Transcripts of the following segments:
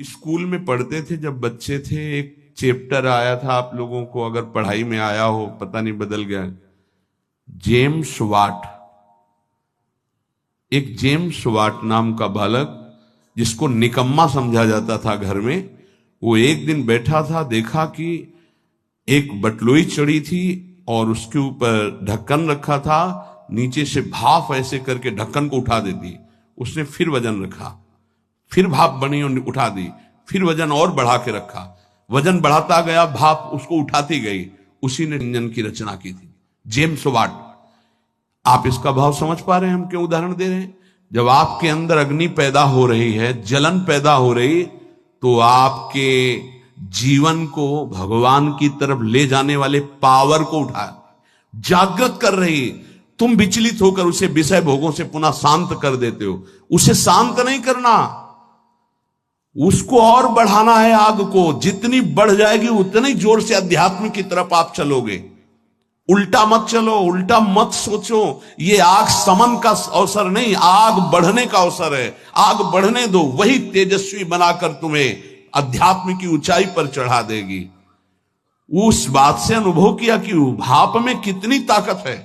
School में पढ़ते थे जब बच्चे थे, एक चैप्टर आया था, आप लोगों को अगर पढ़ाई में आया हो, पता नहीं बदल गया, जेम्स वाट। एक जेम्स वाट नाम का बालक, जिसको निकम्मा समझा जाता था घर में, वो एक दिन बैठा था, देखा कि एक बटलोई चढ़ी थी और उसके ऊपर ढक्कन रखा था, नीचे से भाप ऐसे करके ढक्कन को उठा देती। उसने फिर वजन रखा, फिर भाप बनी और उठा दी, फिर वजन और बढ़ा के रखा, वजन बढ़ाता गया, भाप उसको उठाती गई। उसी ने इंजन की रचना की थी, जेम्स वाट। आप इसका भाव समझ पा रहे हैं हम क्यों उदाहरण दे रहे हैं? जब आपके अंदर अग्नि पैदा हो रही है, जलन पैदा हो रही, तो आपके जीवन को भगवान की तरफ ले जाने वाले पावर को उठा जागृत कर रही। तुम विचलित होकर उसे विषय भोगों से पुनः शांत कर देते हो। उसे शांत नहीं करना, उसको और बढ़ाना है। आग को जितनी बढ़ जाएगी उतनी जोर से अध्यात्म की तरफ आप चलोगे। उल्टा मत चलो, उल्टा मत सोचो। ये आग समन का अवसर नहीं, आग बढ़ने का अवसर है। आग बढ़ने दो, वही तेजस्वी बनाकर तुम्हें अध्यात्म की ऊंचाई पर चढ़ा देगी। उस बात से अनुभव किया कि भाप में कितनी ताकत है।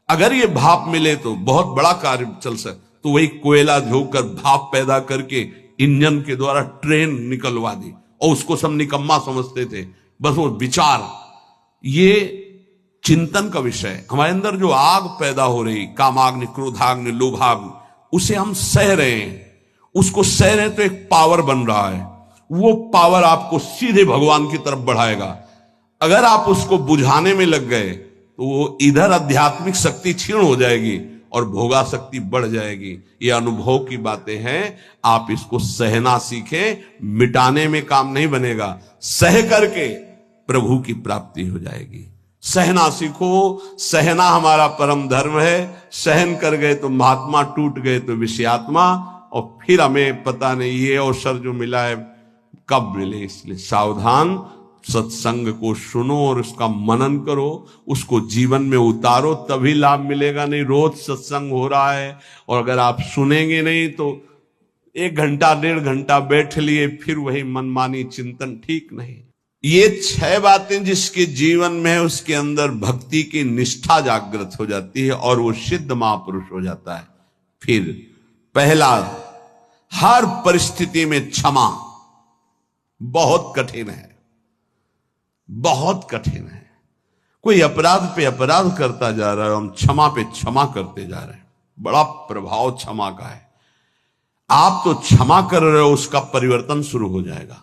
अगर ये भाप मिले तो बहुत बड़ा कार्य चल सकता। तो वही कोयला झोंककर भाप पैदा करके इंजन के द्वारा ट्रेन निकलवा दी, और उसको सब निकम्मा समझते थे। बस वो विचार, ये चिंतन का विषय। हमारे अंदर जो आग पैदा हो रही, कामाग्नि, क्रोधाग्नि, लोभाग्नि, उसे हम सह रहे हैं। उसको सह रहे हैं तो एक पावर बन रहा है। वो पावर आपको सीधे भगवान की तरफ बढ़ाएगा। अगर आप उसको बुझाने में लग गए तो वो इधर आध्यात्मिक शक्ति क्षीण हो जाएगी और भोगा शक्ति बढ़ जाएगी। ये अनुभव की बातें हैं। आप इसको सहना सीखें, मिटाने में काम नहीं बनेगा। सह करके प्रभु की प्राप्ति हो जाएगी। सहना सीखो, सहना हमारा परम धर्म है। सहन कर गए तो महात्मा, टूट गए तो विषयात्मा। और फिर हमें पता नहीं ये अवसर जो मिला है कब मिले। इसलिए सावधान, सत्संग को सुनो और उसका मनन करो, उसको जीवन में उतारो, तभी लाभ मिलेगा। नहीं रोज सत्संग हो रहा है और अगर आप सुनेंगे नहीं तो 1 घंटा 1.5 घंटा बैठ लिए, फिर वही मनमानी चिंतन, ठीक नहीं। ये 6 बातें जिसके जीवन में है, उसके अंदर भक्ति की निष्ठा जागृत हो जाती है और वो सिद्ध महापुरुष हो जाता है। फिर पहला, हर परिस्थिति में क्षमा। बहुत कठिन है, बहुत कठिन है। कोई अपराध पे अपराध करता जा रहा है, हम क्षमा पे क्षमा करते जा रहे हैं। बड़ा प्रभाव क्षमा का है। आप तो क्षमा कर रहे हो, उसका परिवर्तन शुरू हो जाएगा।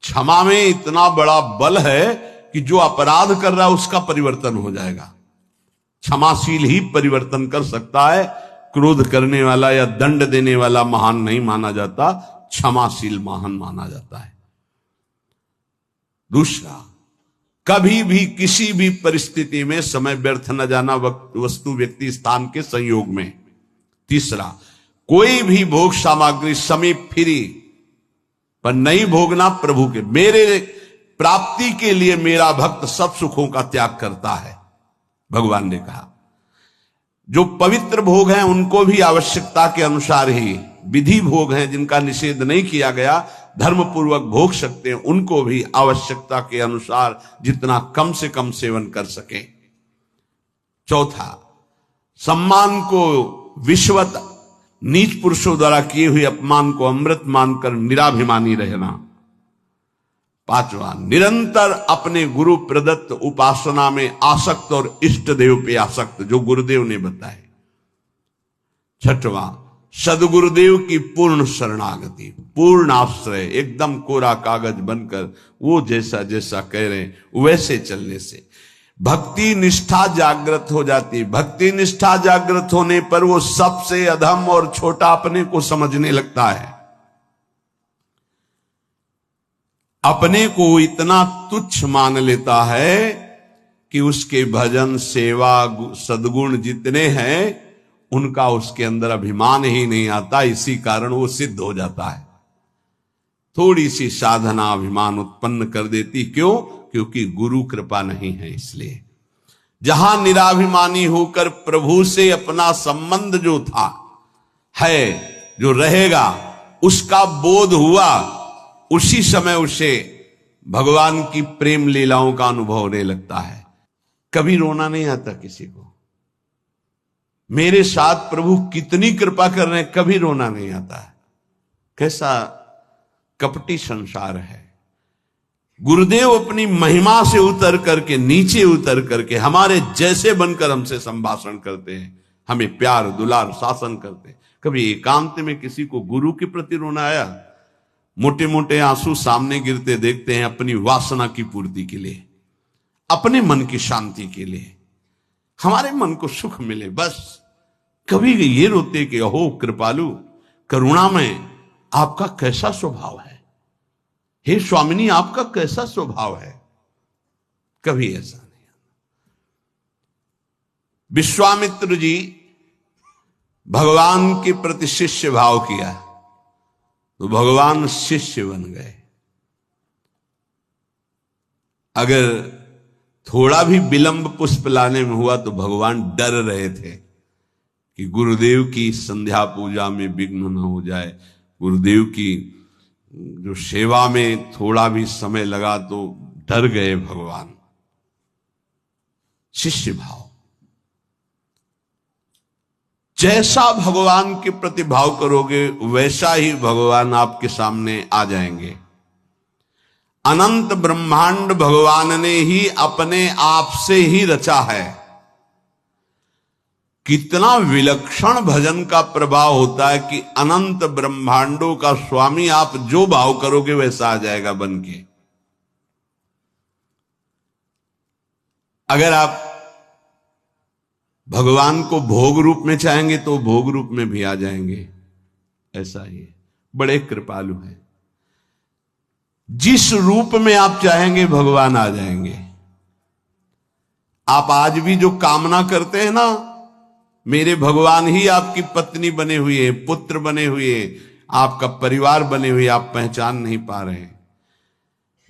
क्षमा में इतना बड़ा बल है कि जो अपराध कर रहा है उसका परिवर्तन हो जाएगा। क्षमाशील ही परिवर्तन कर सकता है। क्रोध करने वाला या दंड देने वाला महान नहीं माना जाता, क्षमाशील महान माना जाता है। दूसरा, कभी भी किसी भी परिस्थिति में समय व्यर्थ न जाना, वस्तु, व्यक्ति, स्थान के संयोग में। तीसरा, कोई भी भोग सामग्री समीप फिरी पर नहीं भोगना प्रभु के। मेरे प्राप्ति के लिए मेरा भक्त सब सुखों का त्याग करता है, भगवान ने कहा। जो पवित्र भोग हैं उनको भी आवश्यकता के अनुसार ही, विधि भोग हैं जिनका निषेध नहीं किया गया, धर्म पूर्वक भोग सकते हैं, उनको भी आवश्यकता के अनुसार जितना कम से कम सेवन कर सके। चौथा, सम्मान को विश्वत, नीच पुरुषों द्वारा किए हुए अपमान को अमृत मानकर निराभिमानी रहना। पांचवा, निरंतर अपने गुरु प्रदत्त उपासना में आसक्त और इष्ट देव पे आसक्त, जो गुरुदेव ने बताए। छठवां, सदगुरुदेव की पूर्ण शरणागति, पूर्ण आश्रय, एकदम कोरा कागज बनकर वो जैसा जैसा कह रहे हैं वैसे चलने से भक्ति निष्ठा जागृत हो जाती। भक्ति निष्ठा जागृत होने पर वो सबसे अधम और छोटा अपने को समझने लगता है। अपने को इतना तुच्छ मान लेता है कि उसके भजन, सेवा, सद्गुण जितने हैं उनका उसके अंदर अभिमान ही नहीं आता। इसी कारण वो सिद्ध हो जाता है। थोड़ी सी साधना अभिमान उत्पन्न कर देती। क्यों? क्योंकि गुरु कृपा नहीं है। इसलिए जहां निराभिमानी होकर प्रभु से अपना संबंध जो था है, जो रहेगा, उसका बोध हुआ उसी समय उसे भगवान की प्रेम लीलाओं का अनुभव होने लगता है। कभी रोना नहीं आता किसी को, मेरे साथ प्रभु कितनी कृपा कर रहे हैं, कभी रोना नहीं आता है। कैसा कपटी संसार है। गुरुदेव अपनी महिमा से उतर करके, नीचे उतर करके हमारे जैसे बनकर हमसे संभाषण करते हैं, हमें प्यार दुलार शासन करते हैं। कभी एकांत में किसी को गुरु के प्रति रोना आया? मोटे मोटे आंसू सामने गिरते देखते हैं अपनी वासना की पूर्ति के लिए, अपने मन की शांति के लिए, हमारे मन को सुख मिले, बस। कभी ये रोते कि अहो कृपालु करुणामय, आपका कैसा स्वभाव है, हे स्वामिनी आपका कैसा स्वभाव है? कभी ऐसा नहीं। विश्वामित्र जी भगवान के प्रति शिष्य भाव किया तो भगवान शिष्य बन गए। अगर थोड़ा भी विलंब पुष्प लाने में हुआ तो भगवान डर रहे थे कि गुरुदेव की संध्या पूजा में विघ्न न हो जाए, गुरुदेव की जो सेवा में थोड़ा भी समय लगा तो डर गए भगवान। शिष्य भाव, जैसा भगवान के प्रति भाव करोगे वैसा ही भगवान आपके सामने आ जाएंगे। अनंत ब्रह्मांड भगवान ने ही अपने आप से ही रचा है। कितना विलक्षण भजन का प्रभाव होता है कि अनंत ब्रह्मांडों का स्वामी आप जो भाव करोगे वैसा आ जाएगा बन के। अगर आप भगवान को भोग रूप में चाहेंगे तो भोग रूप में भी आ जाएंगे। ऐसा ही है, बड़े कृपालु हैं। जिस रूप में आप चाहेंगे भगवान आ जाएंगे। आप आज भी जो कामना करते हैं ना, मेरे भगवान ही आपकी पत्नी बने हुए हैं, पुत्र बने हुए हैं, आपका परिवार बने हुए, आप पहचान नहीं पा रहे हैं।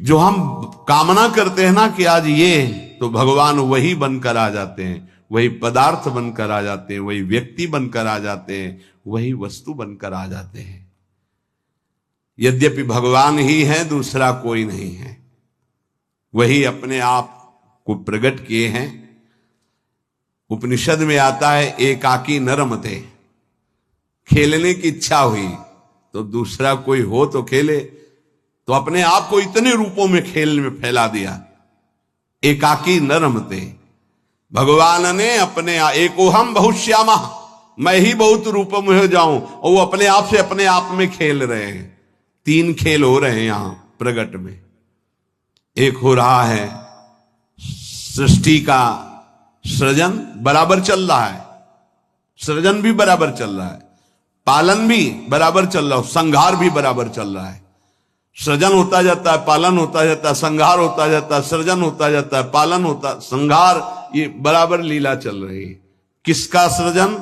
जो हम कामना करते हैं ना कि आज ये, तो भगवान वही बनकर आ जाते हैं, वही पदार्थ बनकर आ जाते हैं, वही व्यक्ति बनकर आ जाते हैं, वही वस्तु बनकर आ जाते हैं। यद्यपि भगवान ही है, दूसरा कोई नहीं है। वही अपने आप को प्रकट किए हैं। उपनिषद में आता है एकाकी न रमते। खेलने की इच्छा हुई तो दूसरा कोई हो तो खेले, तो अपने आप को इतने रूपों में खेल में फैला दिया। एकाकी न रमते, भगवान ने अपने एकोहम बहुश्यामा, मैं ही बहुत रूपों में हो जाऊं, और वो अपने आप से अपने आप में खेल रहे हैं। तीन खेल हो रहे हैं यहां प्रगट में। एक हो रहा है सृष्टि का सृजन, बराबर चल रहा है, सृजन भी बराबर चल रहा है, पालन भी बराबर चल रहा है, संहार भी बराबर चल रहा है। सृजन होता जाता है, पालन होता जाता है, संहार होता जाता है, सृजन होता जाता है, पालन होता, संहार, ये बराबर लीला चल रही है। किसका सृजन?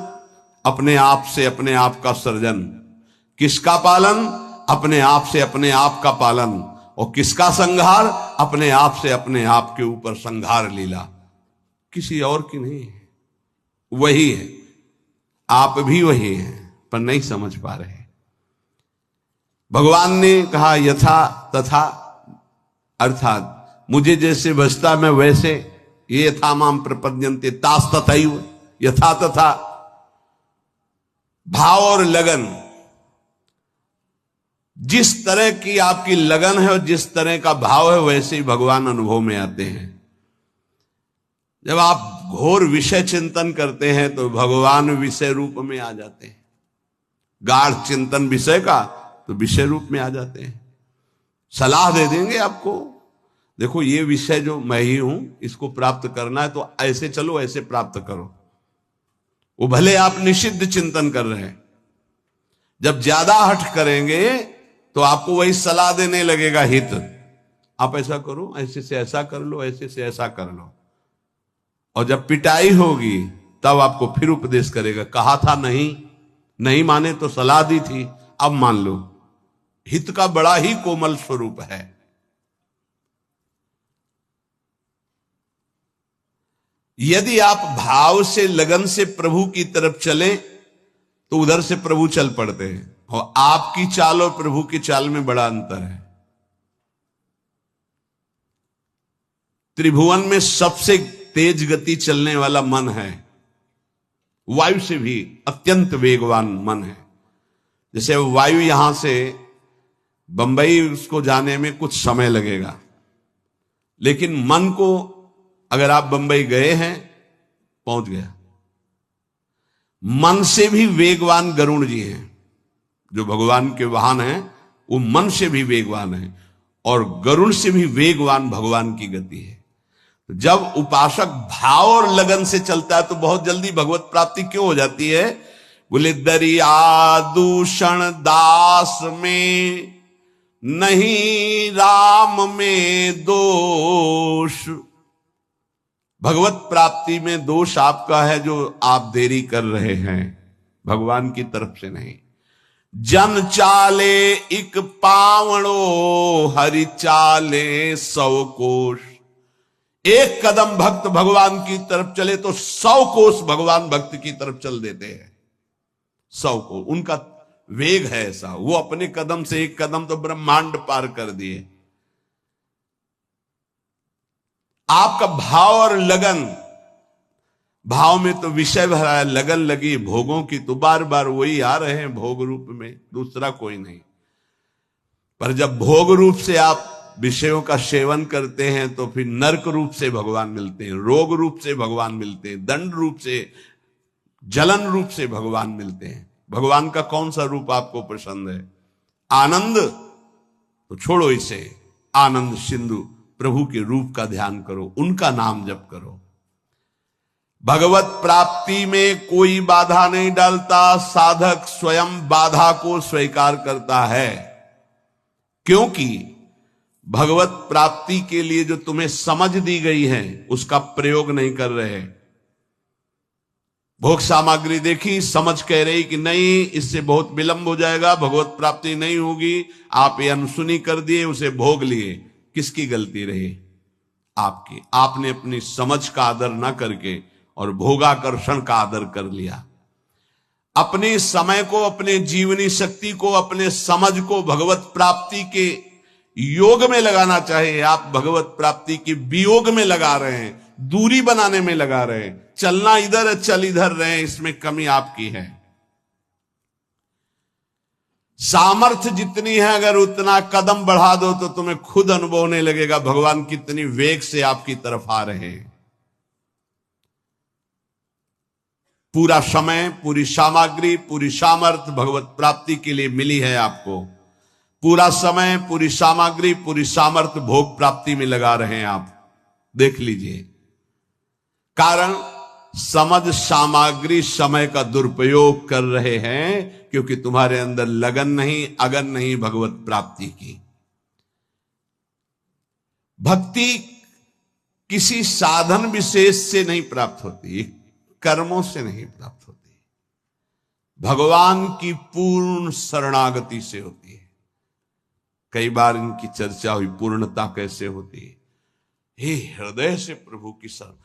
अपने आप से अपने आप का सृजन। किसका पालन? अपने आप से अपने आप का पालन। और किसका संहार? अपने आप से अपने आप के ऊपर संहार लीला, किसी और की नहीं है, वही है। आप भी वही हैं, पर नहीं समझ पा रहे। भगवान ने कहा यथा तथा, अर्थात मुझे जैसे बचता मैं वैसे, ये यथा माम प्रपद्यन्ते तास तथैव, यथा तथा। भाव और लगन, जिस तरह की आपकी लगन है और जिस तरह का भाव है वैसे ही भगवान अनुभव में आते हैं। जब आप घोर विषय चिंतन करते हैं तो भगवान विषय रूप में आ जाते हैं। गाढ़ चिंतन विषय का तो विषय रूप में आ जाते हैं। सलाह दे देंगे आपको, देखो ये विषय जो मैं ही हूं, इसको प्राप्त करना है तो ऐसे चलो, ऐसे प्राप्त करो। वो भले आप निषिद्ध चिंतन कर रहे हैं, जब ज्यादा हठ करेंगे तो आपको वही सलाह देने लगेगा हित। आप ऐसा करो, ऐसे से ऐसा कर लो, ऐसे से ऐसा कर लो। और जब पिटाई होगी तब आपको फिर उपदेश करेगा, कहा था नहीं, नहीं माने तो सलाह दी थी, अब मान लो। हित का बड़ा ही कोमल स्वरूप है। यदि आप भाव से लगन से प्रभु की तरफ चले तो उधर से प्रभु चल पड़ते हैं। और आपकी चाल और प्रभु की चाल में बड़ा अंतर है। त्रिभुवन में सबसे तेज गति चलने वाला मन है, वायु से भी अत्यंत वेगवान मन है। जैसे वायु यहां से बंबई उसको जाने में कुछ समय लगेगा, लेकिन मन को अगर आप बंबई गए हैं, पहुंच गया। मन से भी वेगवान गरुड़ जी हैं, जो भगवान के वाहन हैं, वो मन से भी वेगवान है और गरुड़ से भी वेगवान भगवान की गति है। जब उपासक भाव और लगन से चलता है तो बहुत जल्दी भगवत प्राप्ति क्यों हो जाती है? बोले दरिया दूषण दास में नहीं राम में दोष। भगवत प्राप्ति में दोष आपका है जो आप देरी कर रहे हैं, भगवान की तरफ से नहीं। जन चाले इक पावणो हरि चाले 100 कोश। एक कदम भक्त भगवान की तरफ चले तो 100 कोस भगवान भक्त की तरफ चल देते हैं। 100 को उनका वेग है ऐसा, वो अपने कदम से एक कदम तो ब्रह्मांड पार कर दिए। आपका भाव और लगन, भाव में तो विषय भरा है, लगन लगी भोगों की तो बार बार वही आ रहे हैं भोग रूप में, दूसरा कोई नहीं। पर जब भोग रूप से आप विषयों का सेवन करते हैं तो फिर नरक रूप से भगवान मिलते हैं, रोग रूप से भगवान मिलते हैं, दंड रूप से, जलन रूप से भगवान मिलते हैं। भगवान का कौन सा रूप आपको पसंद है? आनंद? तो छोड़ो इसे, आनंद सिंधु प्रभु के रूप का ध्यान करो, उनका नाम जप करो। भगवत प्राप्ति में कोई बाधा नहीं डालता, साधक स्वयं बाधा को स्वीकार करता है। क्योंकि भगवत प्राप्ति के लिए जो तुम्हें समझ दी गई है उसका प्रयोग नहीं कर रहे। भोग सामग्री देखी, समझ कह रही कि नहीं इससे बहुत विलंब हो जाएगा, भगवत प्राप्ति नहीं होगी, आप ये अनसुनी कर दिए, उसे भोग लिए। किसकी गलती रही? आपकी। आपने अपनी समझ का आदर ना करके और भोगाकर्षण का आदर कर लिया। अपने समय को, अपने जीवनी शक्ति को, अपने समझ को भगवत प्राप्ति के योग में लगाना चाहिए। आप भगवत प्राप्ति के वियोग में लगा रहे हैं, दूरी बनाने में लगा रहे हैं। चलना इधर है, चल इधर रहे, इसमें कमी आपकी है। सामर्थ्य जितनी है, अगर उतना कदम बढ़ा दो तो तुम्हें खुद अनुभव होने लगेगा भगवान कितनी वेग से आपकी तरफ आ रहे हैं। पूरा समय, पूरी सामग्री, पूरी सामर्थ्य भगवत प्राप्ति के लिए मिली है आपको। पूरा समय, पूरी सामग्री, पूरी सामर्थ्य भोग प्राप्ति में लगा रहे हैं आप, देख लीजिए। कारण समझ सामग्री समय का दुरुपयोग कर रहे हैं, क्योंकि तुम्हारे अंदर लगन नहीं, अगन नहीं भगवत प्राप्ति की। भक्ति किसी साधन विशेष से नहीं प्राप्त होती, कर्मों से नहीं प्राप्त होती, भगवान की पूर्ण शरणागति से होती है। कई बार इनकी चर्चा हुई, पूर्णता कैसे होती है? हे हृदय से प्रभु की शरण।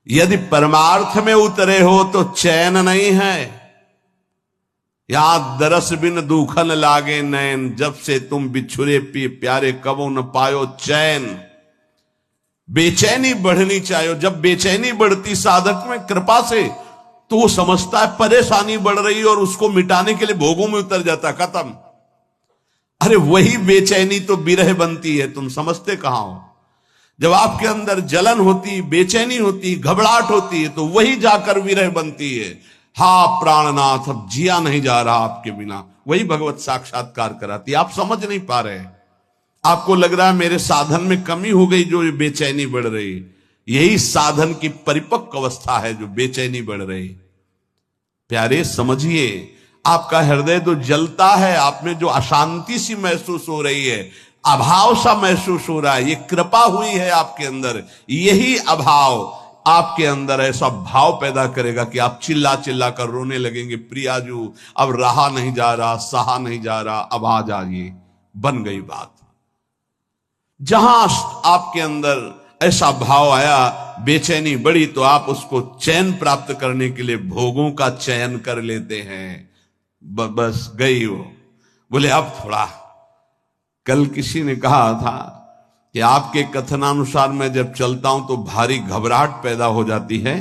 यदि परमार्थ में उतरे हो तो चैन नहीं है। यहां दरस बिन दुखन लागे नैन, जब से तुम बिछुरे पी प्यारे कबो न पायो चैन। बेचैनी बढ़नी चाहिए। जब बेचैनी बढ़ती साधक में कृपा से, तो वो समझता है परेशानी बढ़ रही है और उसको मिटाने के लिए भोगों में उतर जाता, खत्म। अरे वही बेचैनी तो विरह बनती है, तुम समझते कहां हो? जब आपके अंदर जलन होती, बेचैनी होती, घबराहट होती है, तो वही जाकर विरह बनती है। हा प्राणनाथ, अब जिया नहीं जा रहा आपके बिना, वही भगवत साक्षात्कार कराती है। आप समझ नहीं पा रहे, आपको लग रहा है मेरे साधन में कमी हो गई जो बेचैनी बढ़ रही। यही साधन की परिपक्व अवस्था है जो बेचैनी बढ़ रही। प्यारे समझिए, आपका हृदय तो जलता है, आप में जो अशांति सी महसूस हो रही है, अभाव सा महसूस हो रहा है, ये कृपा हुई है आपके अंदर। यही अभाव आपके अंदर ऐसा भाव पैदा करेगा कि आप चिल्ला चिल्ला कर रोने लगेंगे, प्रियाजू अब रहा नहीं जा रहा, सहा नहीं जा रहा, अब आ जाइए। बन गई बात। जहां आपके अंदर ऐसा भाव आया, बेचैनी बढ़ी, तो आप उसको चैन प्राप्त करने के लिए भोगों का चयन कर लेते हैं। बस गई वो। बोले अब थोड़ा। कल किसी ने कहा था कि आपके कथनानुसार मैं जब चलता हूं तो भारी घबराहट पैदा हो जाती है,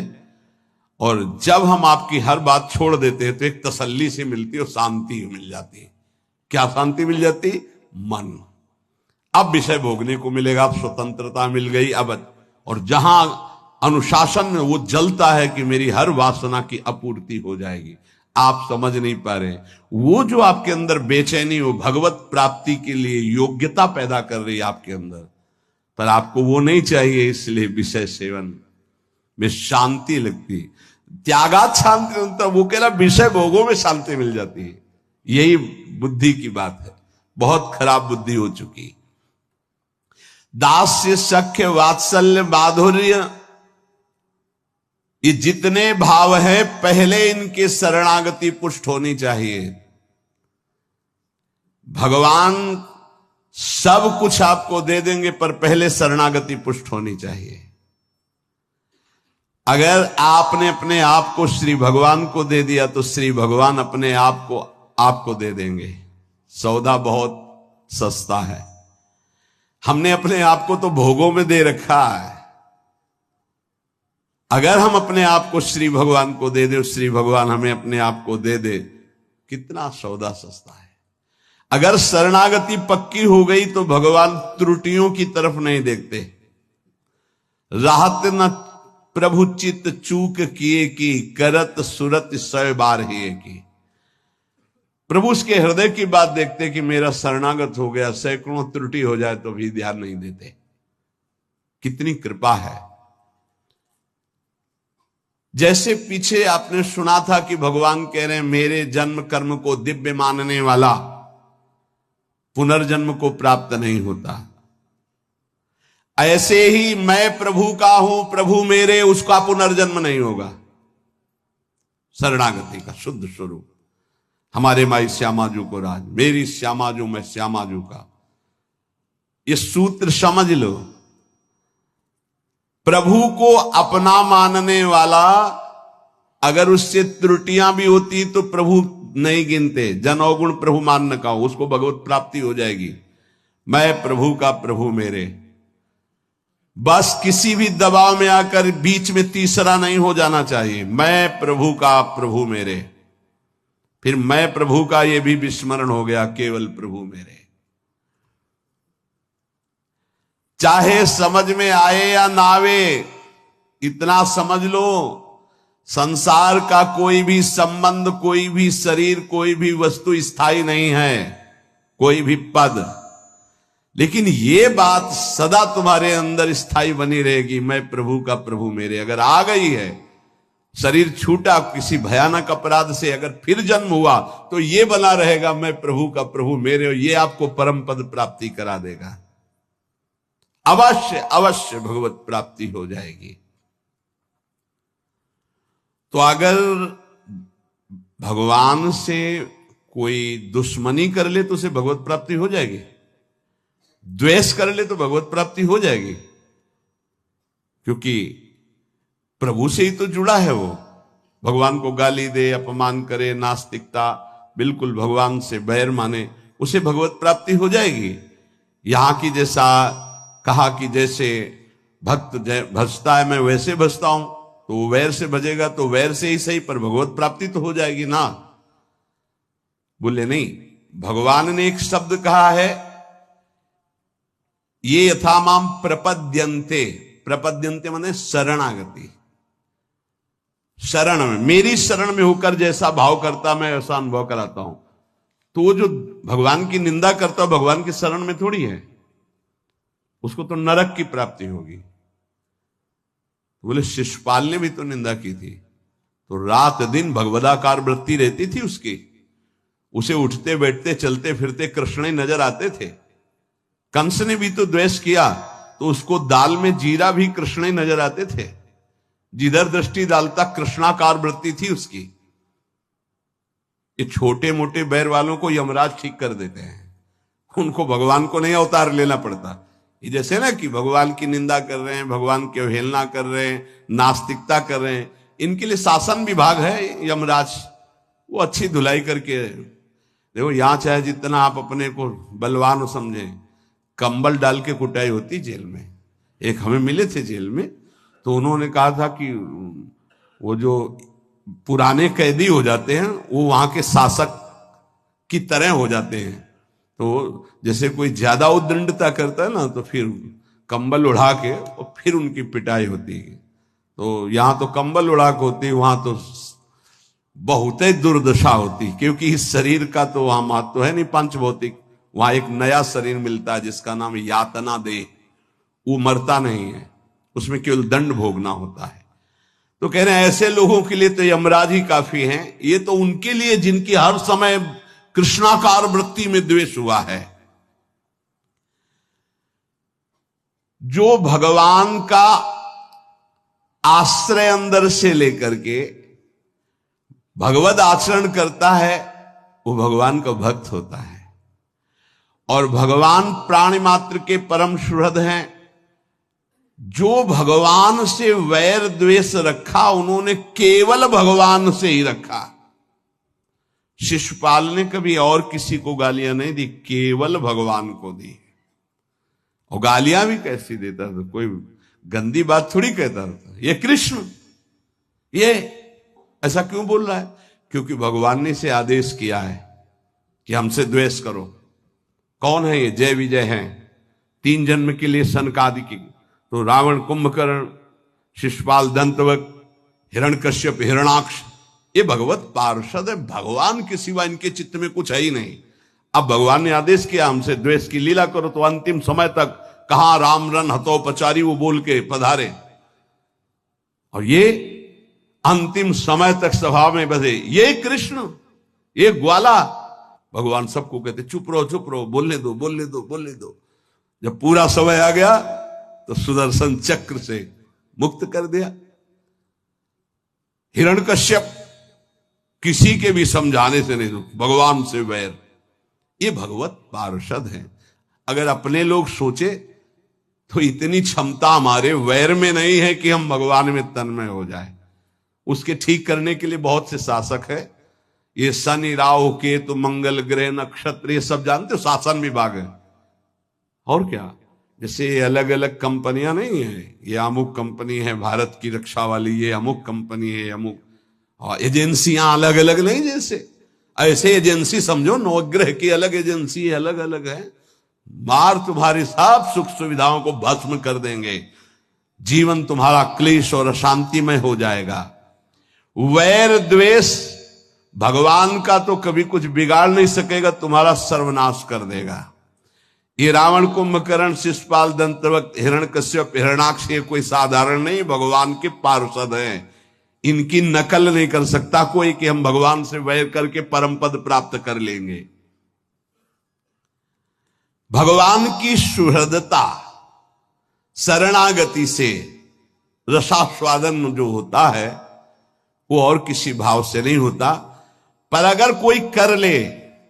और जब हम आपकी हर बात छोड़ देते हैं तो एक तसल्ली से मिलती है और शांति मिल जाती है। क्या शांति मिल जाती? मन। अब विषय भोगने को मिलेगा, अब स्वतंत्रता मिल गई। अब और जहां अनुशासन में वो जलता है कि मेरी हर वासना की आपूर्ति हो जाएगी, आप समझ नहीं पा रहे। वो जो आपके अंदर बेचैनी, वो भगवत प्राप्ति के लिए योग्यता पैदा कर रही है आपके अंदर, पर आपको वो नहीं चाहिए, इसलिए विषय सेवन में शांति लगती। त्यागात शांति मिलता, वो कह रहा विषय भोगों में शांति मिल जाती है। यही बुद्धि की बात है, बहुत खराब बुद्धि हो चुकी। दास्य, सख्य, वात्सल्य, माधुर्य, ये जितने भाव है पहले इनके शरणागति पुष्ट होनी चाहिए। भगवान सब कुछ आपको दे देंगे, पर पहले शरणागति पुष्ट होनी चाहिए। अगर आपने अपने आप को श्री भगवान को दे दिया तो श्री भगवान अपने आप को आपको दे देंगे। सौदा बहुत सस्ता है। हमने अपने आप को तो भोगों में दे रखा है। अगर हम अपने आप को श्री भगवान को दे दे, श्री भगवान हमें अपने आप को दे दे, कितना सौदा सस्ता है। अगर शरणागति पक्की हो गई तो भगवान त्रुटियों की तरफ नहीं देखते। राहत न प्रभु चित चूक किए की, करत सुरत 100 बार ही की। प्रभु उसके हृदय की बात देखते कि मेरा शरणागत हो गया, सैकड़ों त्रुटि हो जाए तो भी ध्यान नहीं देते। कितनी कृपा है। जैसे पीछे आपने सुना था कि भगवान कह रहे हैं मेरे जन्म कर्म को दिव्य मानने वाला पुनर्जन्म को प्राप्त नहीं होता। ऐसे ही मैं प्रभु का हूं, प्रभु मेरे, उसका पुनर्जन्म नहीं होगा। शरणागति का शुद्ध स्वरूप। हमारे माई श्यामाजू को राज, मेरी श्यामाजू मैं श्यामाजू का, ये सूत्र समझ लो। प्रभु को अपना मानने वाला अगर उससे त्रुटियां भी होती तो प्रभु नहीं गिनते। जन अवगुण प्रभु मान का हो, उसको भगवत प्राप्ति हो जाएगी। मैं प्रभु का, प्रभु मेरे। बस किसी भी दबाव में आकर बीच में तीसरा नहीं हो जाना चाहिए। मैं प्रभु का, प्रभु मेरे। फिर मैं प्रभु का ये भी विस्मरण हो गया, केवल प्रभु मेरे। चाहे समझ में आए या ना आवे, इतना समझ लो, संसार का कोई भी संबंध, कोई भी शरीर, कोई भी वस्तु स्थायी नहीं है, कोई भी पद। लेकिन ये बात सदा तुम्हारे अंदर स्थायी बनी रहेगी, मैं प्रभु का, प्रभु मेरे। अगर आ गई है, शरीर छूटा किसी भयानक अपराध से, अगर फिर जन्म हुआ तो ये बना रहेगा, मैं प्रभु का, प्रभु मेरे। और ये आपको परम पद प्राप्ति करा देगा। अवश्य अवश्य भगवत प्राप्ति हो जाएगी। तो अगर भगवान से कोई दुश्मनी कर ले तो उसे भगवत प्राप्ति हो जाएगी। द्वेष कर ले तो भगवत प्राप्ति हो जाएगी, क्योंकि प्रभु से ही तो जुड़ा है वो। भगवान को गाली दे, अपमान करे, नास्तिकता, बिल्कुल भगवान से बैर माने, उसे भगवत प्राप्ति हो जाएगी। यहां की जैसा कहा कि जैसे भक्त भजता है मैं वैसे भजता हूं, तो वो वैर से भजेगा तो वैर से ही सही, पर भगवत प्राप्ति तो हो जाएगी ना। बोले नहीं, भगवान ने एक शब्द कहा है, ये यथा माम प्रपद्यन्ते। प्रपद्यन्ते माने शरणागति। शरण में, मेरी शरण में होकर जैसा भाव करता मैं वैसा अनुभव कराता हूं। तो वो जो भगवान की निंदा करता भगवान की शरण में थोड़ी है, उसको तो नरक की प्राप्ति होगी। बोले शिशुपाल ने भी तो निंदा की थी, तो रात दिन भगवदाकार वृत्ति रहती थी उसकी। उसे उठते बैठते चलते फिरते कृष्ण ही नजर आते थे। कंस ने भी तो द्वेष किया, तो उसको दाल में जीरा भी कृष्ण ही नजर आते थे। जिधर दृष्टि डालता कृष्णाकार वृत्ति थी उसकी। ये छोटे मोटे बैर वालों को यमराज ठीक कर देते हैं, उनको भगवान को नहीं अवतार लेना पड़ता। ये जैसे ना कि भगवान की निंदा कर रहे हैं, भगवान की अवहेलना कर रहे हैं, नास्तिकता कर रहे हैं, इनके लिए शासन विभाग है यमराज, वो अच्छी धुलाई करके। देखो यहां चाहे जितना आप अपने को बलवान समझें, कंबल डाल के कुटाई होती जेल में। एक हमें मिले थे जेल में, तो उन्होंने कहा था कि वो जो पुराने कैदी हो जाते हैं वो वहां के शासक की तरह हो जाते हैं। तो जैसे कोई ज्यादा उद्दंडता करता है ना, तो फिर कंबल उड़ा के और फिर उनकी पिटाई होती है। तो यहां तो कंबल उड़ा के होती, वहां तो बहुत ही दुर्दशा होती, क्योंकि इस शरीर का तो वहां महत्व है नहीं पंच भौतिक। वहां एक नया शरीर मिलता है जिसका नाम यातना देह, वो मरता नहीं है, उसमें केवल दंड भोगना होता है। तो कह रहे हैं ऐसे लोगों के लिए तो यमराज ही काफी हैं। ये तो उनके लिए जिनकी हर समय कृष्णाकार वृत्ति में द्वेष हुआ है। जो भगवान का आश्रय अंदर से लेकर के भगवद आचरण करता है, वो भगवान का भक्त होता है। और भगवान प्राणी मात्र के परम सुहृद हैं। जो भगवान से वैर द्वेष रखा, उन्होंने केवल भगवान से ही रखा। शिशुपाल ने कभी और किसी को गालियां नहीं दी, केवल भगवान को दी। और गालियां भी कैसी देता था, कोई गंदी बात थोड़ी कहता था। ये कृष्ण ये ऐसा क्यों बोल रहा है? क्योंकि भगवान ने इसे आदेश किया है कि हमसे द्वेष करो। कौन है ये? जय विजय हैं, 3 जन्म के लिए सनकादिक। तो रावण, कुंभकर्ण, शिशुपाल, दंतवक्, हिरण्यकश्यप, हिरणाक्ष, ये भगवत पार्षद है। भगवान के सिवा इनके चित्त में कुछ है ही नहीं। अब भगवान ने आदेश किया हमसे द्वेष की लीला करो, तो अंतिम समय तक कहां राम रन हतोपचारी वो बोल के पधारे। और ये अंतिम समय तक सभा में बसे। ये कृष्ण, ये ग्वाला। भगवान सबको कहते चुप रहो, बोलने दो, बोलने दो, बोलने दो। जब पूरा समय आ गया तो सुदर्शन चक्र से मुक्त कर दिया। हिरण्यकश्यप किसी के भी समझाने से नहीं, भगवान से वैर। ये भगवत पार्षद हैं। अगर अपने लोग सोचे तो इतनी क्षमता हमारे वैर में नहीं है कि हम भगवान में तन्मय हो जाए। उसके ठीक करने के लिए बहुत से शासक है। ये शनि, राहु, केतु, मंगल ग्रह, नक्षत्र, ये सब जानते हो, शासन विभाग है। और क्या, जैसे अलग अलग कंपनियां नहीं है, ये अमुक कंपनी है भारत की रक्षा वाली, ये अमुक कंपनी है, अमुक एजेंसियां अलग अलग नहीं। जैसे ऐसे एजेंसी समझो, नवग्रह की अलग एजेंसी अलग अलग है। मार तुम्हारी सब सुख सुविधाओं को भस्म कर देंगे। जीवन तुम्हारा क्लेश और अशांतिमय हो जाएगा। वैर द्वेष भगवान का तो कभी कुछ बिगाड़ नहीं सकेगा, तुम्हारा सर्वनाश कर देगा। ये रावण, कुंभकर्ण, शिशुपाल, दंतवक्, हिरण्यकश्यप, हिरणाक्ष, ये कोई साधारण नहीं, भगवान के पार्षद हैं। इनकी नकल नहीं कर सकता कोई कि हम भगवान से वैर करके परम पद प्राप्त कर लेंगे। भगवान की सुहृदता, शरणागति से रसास्वादन जो होता है वो और किसी भाव से नहीं होता। पर अगर कोई कर ले,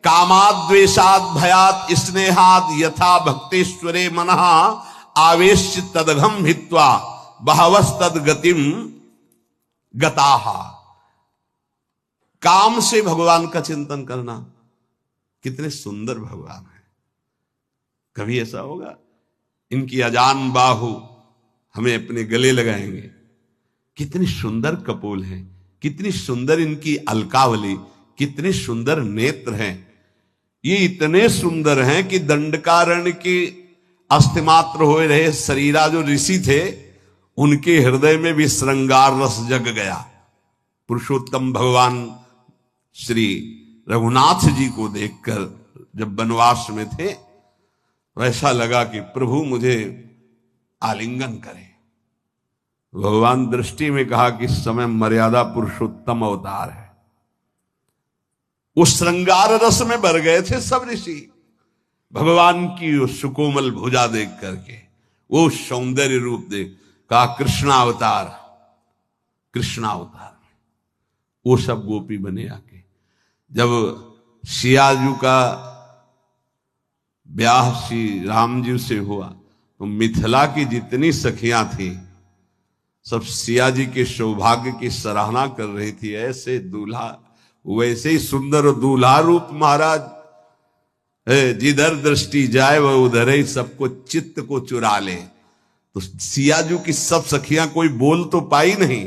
कामाद द्वेषाद भयात स्नेहाद यथा भक्तेश्वरे मनः आवेश तदघम हित्वा बहवस्तद गतिम गताहा। काम से भगवान का चिंतन करना, कितने सुंदर भगवान है। कभी ऐसा होगा इनकी अजान बाहु हमें अपने गले लगाएंगे। कितनी सुंदर कपोल है, कितनी सुंदर इनकी अलकावली, कितने सुंदर नेत्र हैं। ये इतने सुंदर हैं कि दंडकारण्य के अस्थिमात्र हो रहे शरीरा जो ऋषि थे, उनके हृदय में भी श्रृंगार रस जग गया। पुरुषोत्तम भगवान श्री रघुनाथ जी को देखकर जब वनवास में थे, वैसा लगा कि प्रभु मुझे आलिंगन करे। भगवान दृष्टि में कहा कि इस समय मर्यादा पुरुषोत्तम अवतार है। उस श्रृंगार रस में भर गए थे सब ऋषि, भगवान की उस सुकोमल भुजा देख करके, वो सौंदर्य रूप देख कहा कृष्णावतार, कृष्णावतार। वो सब गोपी बने आके। जब सियाजू का ब्याह श्री राम जी से हुआ तो मिथिला की जितनी सखियां थी सब सिया जी के सौभाग्य की सराहना कर रही थी। ऐसे दूल्हा, वैसे ही सुंदर दूल्हा रूप महाराज, जिधर दृष्टि जाए वह उधर ही सबको चित्त को चुरा ले। तो सियाजू की सब सखियां कोई बोल तो पाई नहीं,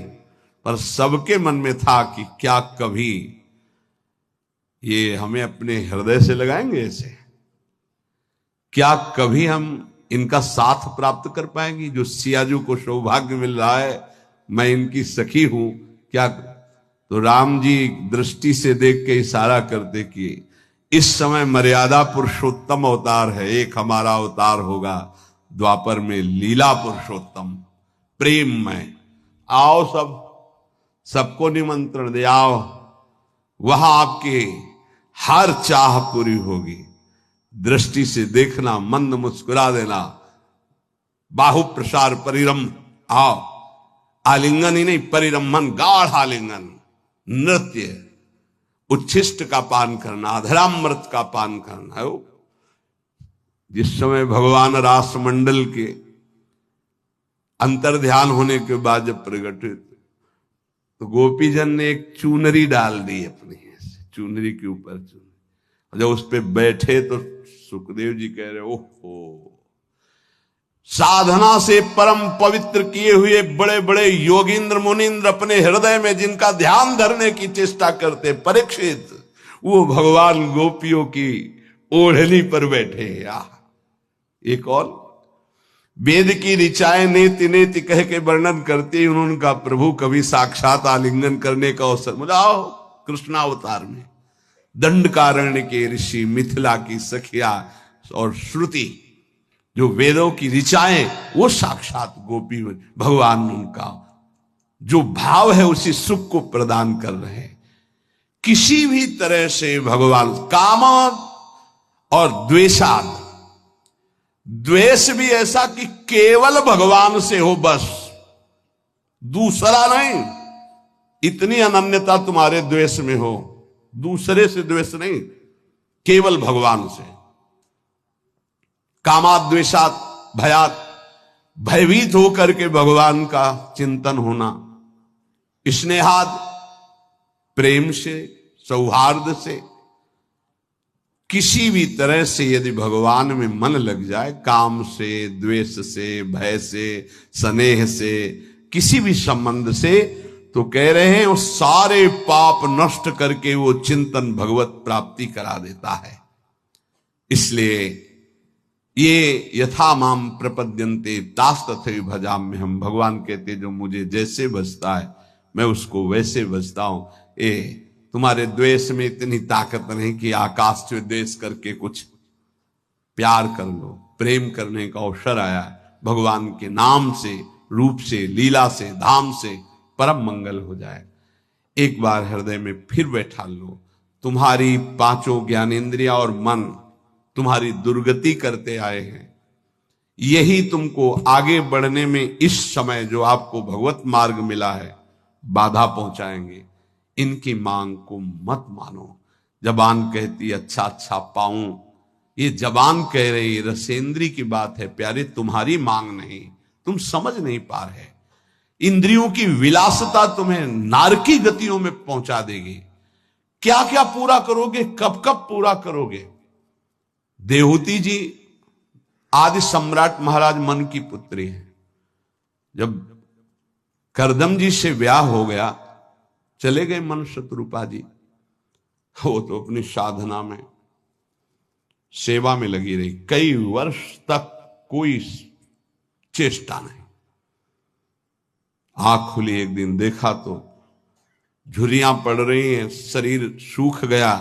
पर सबके मन में था कि क्या कभी ये हमें अपने हृदय से लगाएंगे ऐसे, क्या कभी हम इनका साथ प्राप्त कर पाएंगे। जो सियाजू को सौभाग्य मिल रहा है मैं इनकी सखी हूं, क्या। तो राम जी दृष्टि से देख के इशारा करते कि इस समय मर्यादा पुरुषोत्तम अवतार है, एक हमारा अवतार होगा द्वापर में लीला पुरुषोत्तम प्रेम में। आओ सबको निमंत्रण दे, आओ वहां आपके हर चाह पूरी होगी। दृष्टि से देखना, मंद मुस्कुरा देना, बाहु प्रसार परिरम, आओ आलिंगन ही नहीं परिरमन, गाढ़ आलिंगन, नृत्य, उच्छिष्ट का पान करना, अधरामृत का पान करना है। जिस समय भगवान रास मंडल के अंतर ध्यान होने के बाद जब प्रकट हुए तो गोपीजन ने एक चूनरी डाल दी अपनी, चूनरी के ऊपर चूनरी, जब उस पे बैठे तो सुखदेव जी कह रहे ओहो, साधना से परम पवित्र किए हुए बड़े बड़े योगींद्र मुनींद्र अपने हृदय में जिनका ध्यान धरने की चेष्टा करते परीक्षित, वो भगवान गोपियों की ओढ़नी पर बैठे। एक और वेद की ऋचाएं नेति नेति कह के वर्णन करते उनका प्रभु कभी साक्षात आलिंगन करने का अवसर मिला। कृष्णावतार में दंडकारण्य के ऋषि, मिथिला की सखिया और श्रुति, जो वेदों की ऋचाएं, वो साक्षात गोपी भगवान उनका जो भाव है उसी सुख को प्रदान कर रहे हैं। किसी भी तरह से भगवान काम और द्वेषाद, द्वेष भी ऐसा कि केवल भगवान से हो, बस दूसरा नहीं। इतनी अनन्यता तुम्हारे द्वेष में हो, दूसरे से द्वेष नहीं, केवल भगवान से। कामात द्वेषात भयात, भयभीत होकर के भगवान का चिंतन होना, स्नेहाद प्रेम से, सौहार्द से, किसी भी तरह से यदि भगवान में मन लग जाए, काम से, द्वेष से, भय से, स्नेह से, किसी भी संबंध से, तो कह रहे हैं वो सारे पाप नष्ट करके वो चिंतन भगवत प्राप्ति करा देता है। इसलिए ये यथा माम प्रपद्यन्ते तास तथैव भजामि, हम भगवान कहते जो मुझे जैसे भजता है मैं उसको वैसे भजता हूं। तुम्हारे द्वेष में इतनी ताकत नहीं कि आकाश से द्वेष करके कुछ प्यार कर लो। प्रेम करने का अवसर आया भगवान के नाम से, रूप से, लीला से, धाम से, परम मंगल हो जाए। एक बार हृदय में फिर बैठा लो। तुम्हारी पांचों ज्ञानेंद्रियां और मन तुम्हारी दुर्गति करते आए हैं, यही तुमको आगे बढ़ने में इस समय जो आपको भगवत मार्ग मिला है बाधा पहुंचाएंगे। इनकी मांग को मत मानो। जबान कहती अच्छा अच्छा पाऊं, ये जबान कह रही, रसेंद्री की बात है प्यारे, तुम्हारी मांग नहीं, तुम समझ नहीं पा रहे। इंद्रियों की विलासता तुम्हें नारकी गतियों में पहुंचा देगी। क्या क्या पूरा करोगे, कब कब पूरा करोगे। देवहूति जी आदि सम्राट महाराज मन की पुत्री है। जब करदम जी से ब्याह हो गया, चले गए मन शत्रुपा जी, वो तो अपनी साधना में, सेवा में लगी रही। कई वर्ष तक कोई चेष्टा नहीं। आंख खुली, एक दिन देखा तो झुर्रियां पड़ रही हैं, शरीर सूख गया।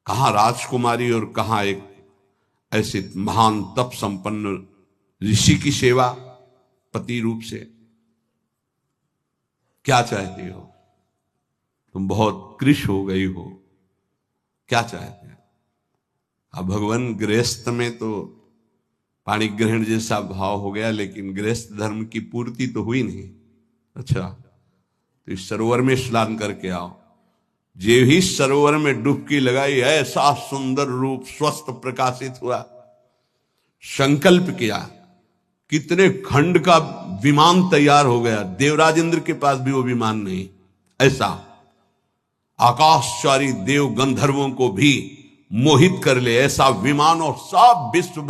कहां राजकुमारी और कहां एक ऐसे महान तप संपन्न ऋषि की सेवा पति रूप से। क्या चाहती हो तुम, बहुत कृश हो गई हो, क्या चाहते हो। अब भगवान गृहस्थ में तो पाणी ग्रहण जैसा भाव हो गया, लेकिन गृहस्थ धर्म की पूर्ति तो हुई नहीं। अच्छा, तो इस सरोवर में स्नान करके आओ। जे ही सरोवर में डुबकी लगाई, ऐसा सुंदर रूप स्वस्थ प्रकाशित हुआ। संकल्प किया, कितने खंड का विमान तैयार हो गया। देवराज इंद्र के पास भी वो विमान नहीं। ऐसा आकाशचारी देव गंधर्वों को भी मोहित कर ले, ऐसा विमान और सब विश्व